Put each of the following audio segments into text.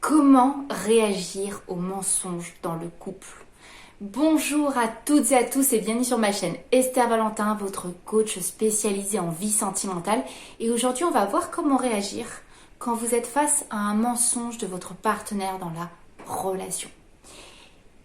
Comment réagir aux mensonges dans le couple? Bonjour à toutes et à tous et bienvenue sur ma chaîne Esther Valentin, votre coach spécialisé en vie sentimentale. Et aujourd'hui, on va voir comment réagir quand vous êtes face à un mensonge de votre partenaire dans la relation.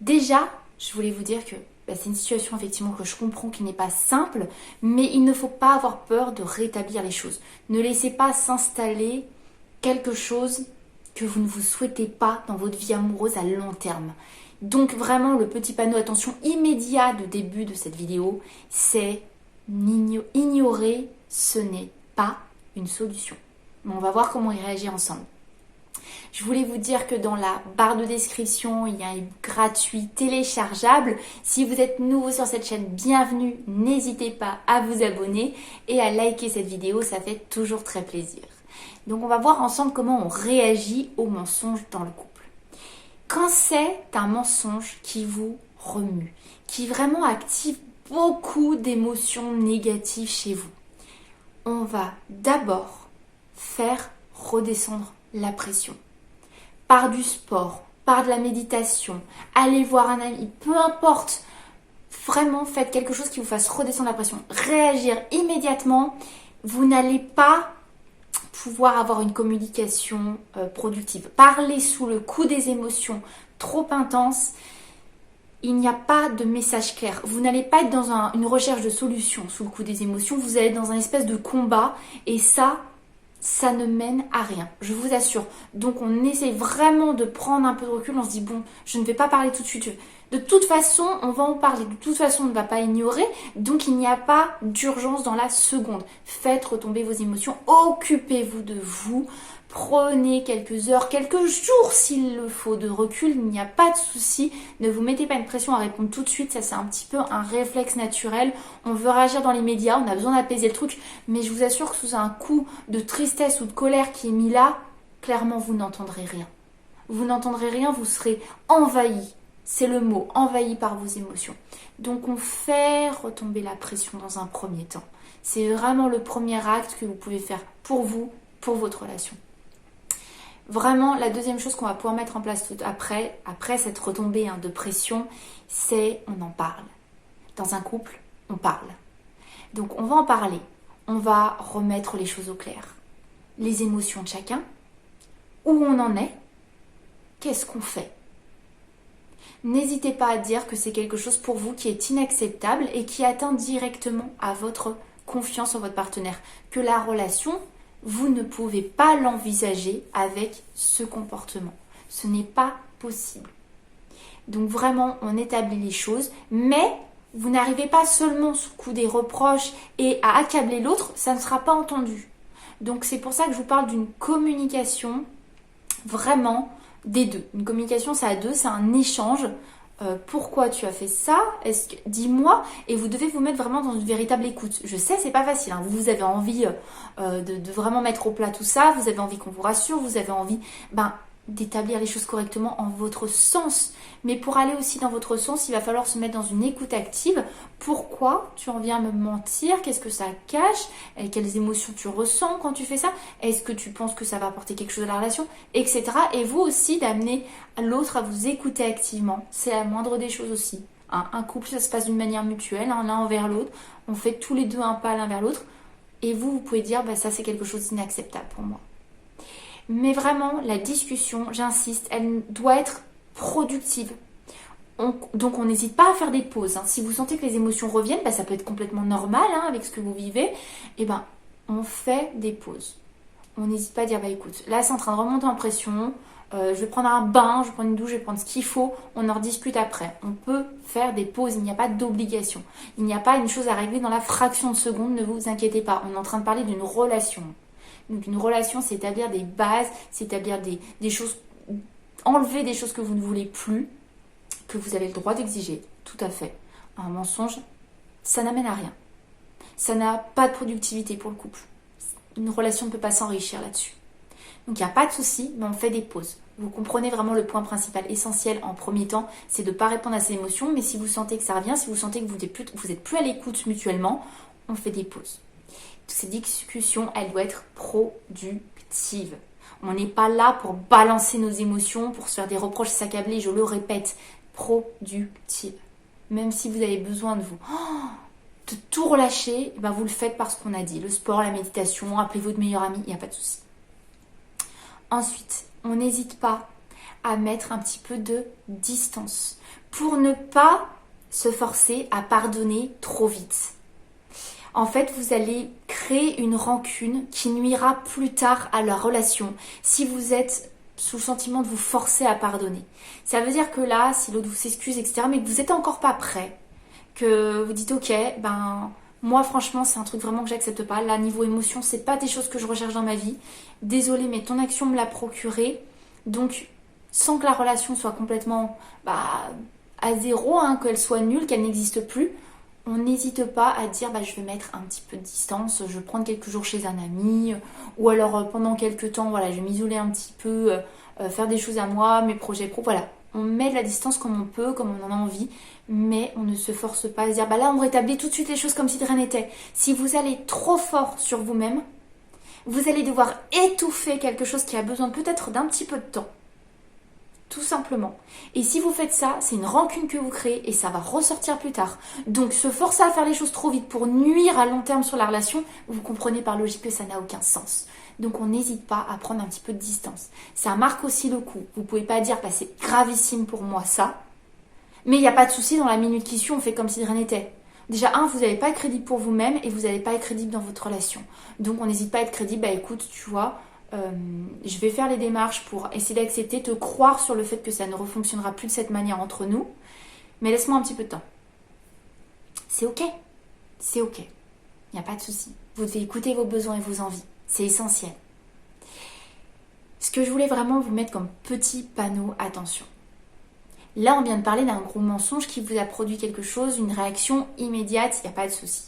Déjà, je voulais vous dire que c'est une situation effectivement que je comprends qui n'est pas simple, mais il ne faut pas avoir peur de rétablir les choses. Ne laissez pas s'installer quelque chose que vous ne vous souhaitez pas dans votre vie amoureuse à long terme. Donc vraiment le petit panneau attention immédiat de début de cette vidéo, c'est ignorer, ce n'est pas une solution. Mais on va voir comment y réagir ensemble. Je voulais vous dire que dans la barre de description, il y a un gratuit téléchargeable. Si vous êtes nouveau sur cette chaîne, bienvenue. N'hésitez pas à vous abonner et à liker cette vidéo, ça fait toujours très plaisir. Donc on va voir ensemble comment on réagit aux mensonges dans le couple. Quand c'est un mensonge qui vous remue, qui vraiment active beaucoup d'émotions négatives chez vous, on va d'abord faire redescendre la pression. Par du sport, par de la méditation, allez voir un ami, peu importe, vraiment faites quelque chose qui vous fasse redescendre la pression. Réagir immédiatement, vous n'allez pas pouvoir avoir une communication productive. Parler sous le coup des émotions trop intenses, il n'y a pas de message clair. Vous n'allez pas être dans une recherche de solution sous le coup des émotions, vous allez être dans un espèce de combat et ça ne mène à rien, je vous assure. Donc on essaie vraiment de prendre un peu de recul, on se dit bon, je ne vais pas parler tout de suite. De toute façon, on va en parler. De toute façon, on ne va pas ignorer. Donc, il n'y a pas d'urgence dans la seconde. Faites retomber vos émotions. Occupez-vous de vous. Prenez quelques heures, quelques jours s'il le faut de recul. Il n'y a pas de souci. Ne vous mettez pas une pression à répondre tout de suite. Ça, c'est un petit peu un réflexe naturel. On veut réagir dans les médias. On a besoin d'apaiser le truc. Mais je vous assure que sous un coup de tristesse ou de colère qui est mis là, clairement, vous n'entendrez rien. Vous n'entendrez rien. Vous serez envahi. C'est le mot, envahi par vos émotions. Donc on fait retomber la pression dans un premier temps. C'est vraiment le premier acte que vous pouvez faire pour vous, pour votre relation. Vraiment, la deuxième chose qu'on va pouvoir mettre en place tout après cette retombée de pression, c'est on en parle. Dans un couple, on parle. Donc on va en parler. On va remettre les choses au clair. Les émotions de chacun, où on en est, qu'est-ce qu'on fait ? N'hésitez pas à dire que c'est quelque chose pour vous qui est inacceptable et qui atteint directement à votre confiance en votre partenaire. Que la relation, vous ne pouvez pas l'envisager avec ce comportement. Ce n'est pas possible. Donc vraiment, on établit les choses, mais vous n'arrivez pas seulement sous le coup des reproches et à accabler l'autre, ça ne sera pas entendu. Donc c'est pour ça que je vous parle d'une communication vraiment des deux. Une communication, c'est à deux, c'est un échange. Pourquoi tu as fait ça? Dis-moi. Et vous devez vous mettre vraiment dans une véritable écoute. Je sais, c'est pas facile. Vous avez envie de vraiment mettre au plat tout ça. Vous avez envie qu'on vous rassure. Vous avez envie d'établir les choses correctement en votre sens. Mais pour aller aussi dans votre sens, il va falloir se mettre dans une écoute active. Pourquoi tu en viens me mentir? Qu'est-ce que ça cache? Et quelles émotions tu ressens quand tu fais ça? Est-ce que tu penses que ça va apporter quelque chose à la relation? Etc. Et vous aussi d'amener l'autre à vous écouter activement. C'est la moindre des choses aussi. Un couple, ça se passe d'une manière mutuelle, l'un envers l'autre. On fait tous les deux un pas l'un vers l'autre. Et vous pouvez dire, ça c'est quelque chose d'inacceptable pour moi. Mais vraiment, la discussion, j'insiste, elle doit être productive. Donc on n'hésite pas à faire des pauses. Si vous sentez que les émotions reviennent, ça peut être complètement normal avec ce que vous vivez. On fait des pauses. On n'hésite pas à dire, écoute, là c'est en train de remonter en pression. Je vais prendre un bain, je vais prendre une douche, je vais prendre ce qu'il faut. On en rediscute après. On peut faire des pauses, il n'y a pas d'obligation. Il n'y a pas une chose à régler dans la fraction de seconde, ne vous inquiétez pas. On est en train de parler d'une relation. Donc une relation, c'est établir des bases, c'est établir des choses, enlever des choses que vous ne voulez plus, que vous avez le droit d'exiger, tout à fait. Un mensonge, ça n'amène à rien. Ça n'a pas de productivité pour le couple. Une relation ne peut pas s'enrichir là-dessus. Donc il n'y a pas de souci, mais on fait des pauses. Vous comprenez vraiment le point principal, essentiel en premier temps, c'est de ne pas répondre à ces émotions, mais si vous sentez que ça revient, si vous sentez que vous n'êtes plus à l'écoute mutuellement, on fait des pauses. Cette discussion, elle doit être productive. On n'est pas là pour balancer nos émotions, pour se faire des reproches, s'accabler, je le répète, productive. Même si vous avez besoin de vous, de tout relâcher, ben vous le faites par ce qu'on a dit. Le sport, la méditation, appelez votre meilleur ami, il n'y a pas de souci. Ensuite, on n'hésite pas à mettre un petit peu de distance pour ne pas se forcer à pardonner trop vite. En fait, vous allez créer une rancune qui nuira plus tard à la relation si vous êtes sous le sentiment de vous forcer à pardonner. Ça veut dire que là, si l'autre vous s'excuse, etc., mais que vous n'êtes encore pas prêt, que vous dites ok, moi franchement c'est un truc vraiment que j'accepte pas. Là, niveau émotion, c'est pas des choses que je recherche dans ma vie. Désolée, mais ton action me l'a procuré. Donc, sans que la relation soit complètement à zéro, qu'elle soit nulle, qu'elle n'existe plus, on n'hésite pas à dire je vais mettre un petit peu de distance, je vais prendre quelques jours chez un ami, ou alors pendant quelques temps, je vais m'isoler un petit peu, faire des choses à moi, mes projets pro, voilà. On met de la distance comme on peut, comme on en a envie, mais on ne se force pas à se dire là on rétablit tout de suite les choses comme si de rien n'était. Si vous allez trop fort sur vous-même, vous allez devoir étouffer quelque chose qui a besoin peut-être d'un petit peu de temps. Tout simplement. Et si vous faites ça, c'est une rancune que vous créez et ça va ressortir plus tard. Donc se forcer à faire les choses trop vite pour nuire à long terme sur la relation, vous comprenez par logique que ça n'a aucun sens. Donc on n'hésite pas à prendre un petit peu de distance. Ça marque aussi le coup. Vous pouvez pas dire c'est gravissime pour moi ça, mais il n'y a pas de souci, dans la minute qui suit, on fait comme si de rien n'était. Déjà, vous n'allez pas être crédible pour vous-même et vous n'allez pas être crédible dans votre relation. Donc on n'hésite pas à être crédible, écoute, tu vois, je vais faire les démarches pour essayer d'accepter, te croire sur le fait que ça ne refonctionnera plus de cette manière entre nous, mais laisse-moi un petit peu de temps. C'est ok, il n'y a pas de souci. Vous devez écouter vos besoins et vos envies, c'est essentiel. Ce que je voulais vraiment vous mettre comme petit panneau, attention. Là, on vient de parler d'un gros mensonge qui vous a produit quelque chose, une réaction immédiate, il n'y a pas de souci.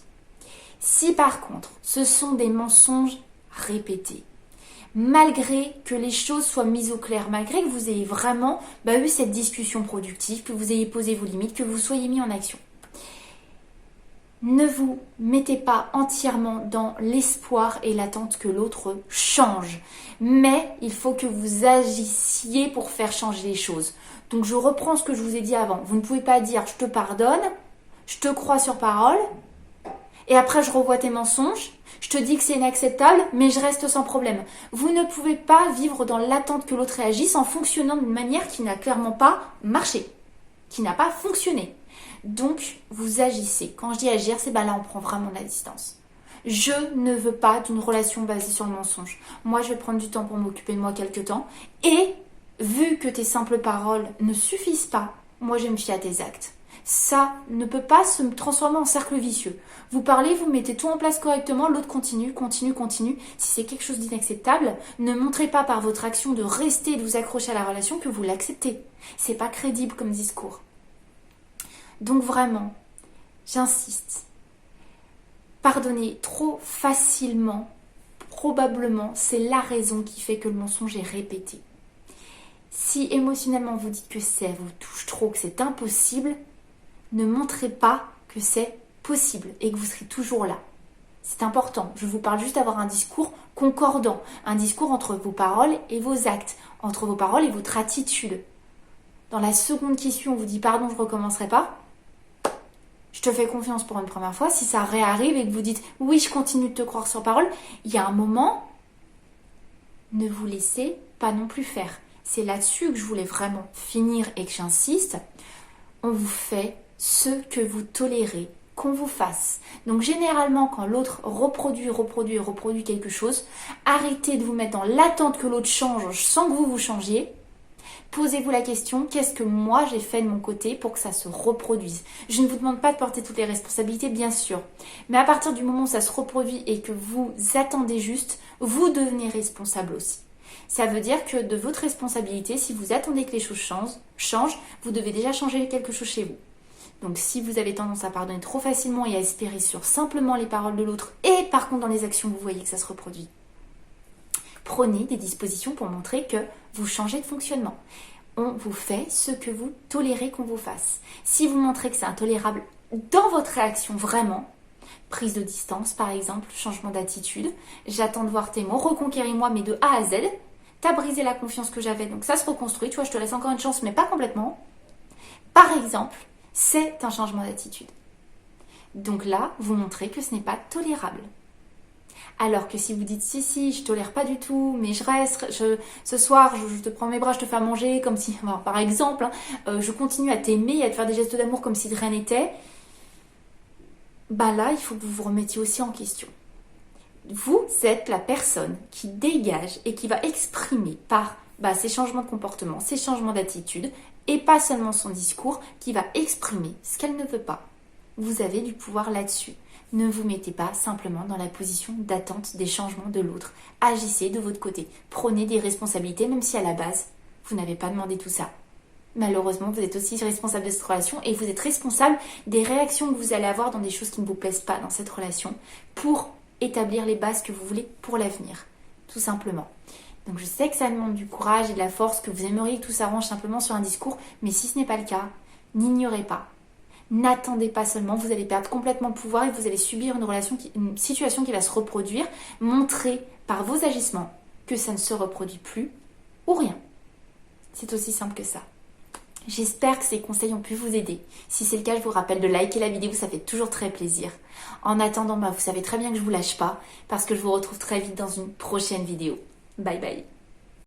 Si par contre, ce sont des mensonges répétés, malgré que les choses soient mises au clair, malgré que vous ayez vraiment eu cette discussion productive, que vous ayez posé vos limites, que vous soyez mis en action. Ne vous mettez pas entièrement dans l'espoir et l'attente que l'autre change. Mais il faut que vous agissiez pour faire changer les choses. Donc je reprends ce que je vous ai dit avant. Vous ne pouvez pas dire je te pardonne, je te crois sur parole, et après je revois tes mensonges, je te dis que c'est inacceptable, mais je reste sans problème. Vous ne pouvez pas vivre dans l'attente que l'autre réagisse en fonctionnant d'une manière qui n'a clairement pas marché, qui n'a pas fonctionné. Donc, vous agissez. Quand je dis agir, c'est là on prend vraiment de la distance. Je ne veux pas d'une relation basée sur le mensonge. Moi, je vais prendre du temps pour m'occuper de moi quelques temps. Et, vu que tes simples paroles ne suffisent pas, moi, je me fie à tes actes. Ça ne peut pas se transformer en cercle vicieux. Vous parlez, vous mettez tout en place correctement, l'autre continue. Si c'est quelque chose d'inacceptable, ne montrez pas par votre action de rester, de vous accrocher à la relation que vous l'acceptez. C'est pas crédible comme discours. Donc vraiment, j'insiste, pardonner trop facilement, probablement, c'est la raison qui fait que le mensonge est répété. Si émotionnellement vous dites que ça vous touche trop, que c'est impossible, ne montrez pas que c'est possible et que vous serez toujours là. C'est important. Je vous parle juste d'avoir un discours concordant, un discours entre vos paroles et vos actes, entre vos paroles et votre attitude. Dans la seconde qui suit, on vous dit pardon, je ne recommencerai pas. Je te fais confiance pour une première fois. Si ça réarrive et que vous dites oui, je continue de te croire sur parole, il y a un moment, ne vous laissez pas non plus faire. C'est là-dessus que je voulais vraiment finir et que j'insiste. On vous fait ce que vous tolérez qu'on vous fasse. Donc généralement, quand l'autre reproduit quelque chose, arrêtez de vous mettre dans l'attente que l'autre change sans que vous changiez. Posez-vous la question, qu'est-ce que moi j'ai fait de mon côté pour que ça se reproduise? Je ne vous demande pas de porter toutes les responsabilités, bien sûr. Mais à partir du moment où ça se reproduit et que vous attendez juste, vous devenez responsable aussi. Ça veut dire que de votre responsabilité, si vous attendez que les choses changent, vous devez déjà changer quelque chose chez vous. Donc si vous avez tendance à pardonner trop facilement et à espérer sur simplement les paroles de l'autre et par contre dans les actions vous voyez que ça se reproduit, prenez des dispositions pour montrer que vous changez de fonctionnement. On vous fait ce que vous tolérez qu'on vous fasse. Si vous montrez que c'est intolérable dans votre réaction vraiment, prise de distance par exemple, changement d'attitude, j'attends de voir tes mots, reconquéris-moi mais de A à Z, t'as brisé la confiance que j'avais, donc ça se reconstruit, tu vois, je te laisse encore une chance, mais pas complètement. Par exemple, c'est un changement d'attitude. Donc là, vous montrez que ce n'est pas tolérable. Alors que si vous dites si, je tolère pas du tout, mais je reste, ce soir, je te prends mes bras, je te fais à manger, comme si, bon, par exemple, je continue à t'aimer et à te faire des gestes d'amour comme si de rien n'était, bah là, il faut que vous vous remettiez aussi en question. Vous êtes la personne qui dégage et qui va exprimer par ces changements de comportement, ces changements d'attitude, et pas seulement son discours, qui va exprimer ce qu'elle ne veut pas. Vous avez du pouvoir là-dessus. Ne vous mettez pas simplement dans la position d'attente des changements de l'autre. Agissez de votre côté. Prenez des responsabilités, même si à la base, vous n'avez pas demandé tout ça. Malheureusement, vous êtes aussi responsable de cette relation et vous êtes responsable des réactions que vous allez avoir dans des choses qui ne vous plaisent pas dans cette relation pour établir les bases que vous voulez pour l'avenir. Tout simplement. Donc je sais que ça demande du courage et de la force, que vous aimeriez que tout s'arrange simplement sur un discours, mais si ce n'est pas le cas, n'ignorez pas. N'attendez pas seulement, vous allez perdre complètement le pouvoir et vous allez subir une situation qui va se reproduire. Montrez par vos agissements que ça ne se reproduit plus ou rien. C'est aussi simple que ça. J'espère que ces conseils ont pu vous aider. Si c'est le cas, je vous rappelle de liker la vidéo, ça fait toujours très plaisir. En attendant, vous savez très bien que je ne vous lâche pas parce que je vous retrouve très vite dans une prochaine vidéo. Bye bye.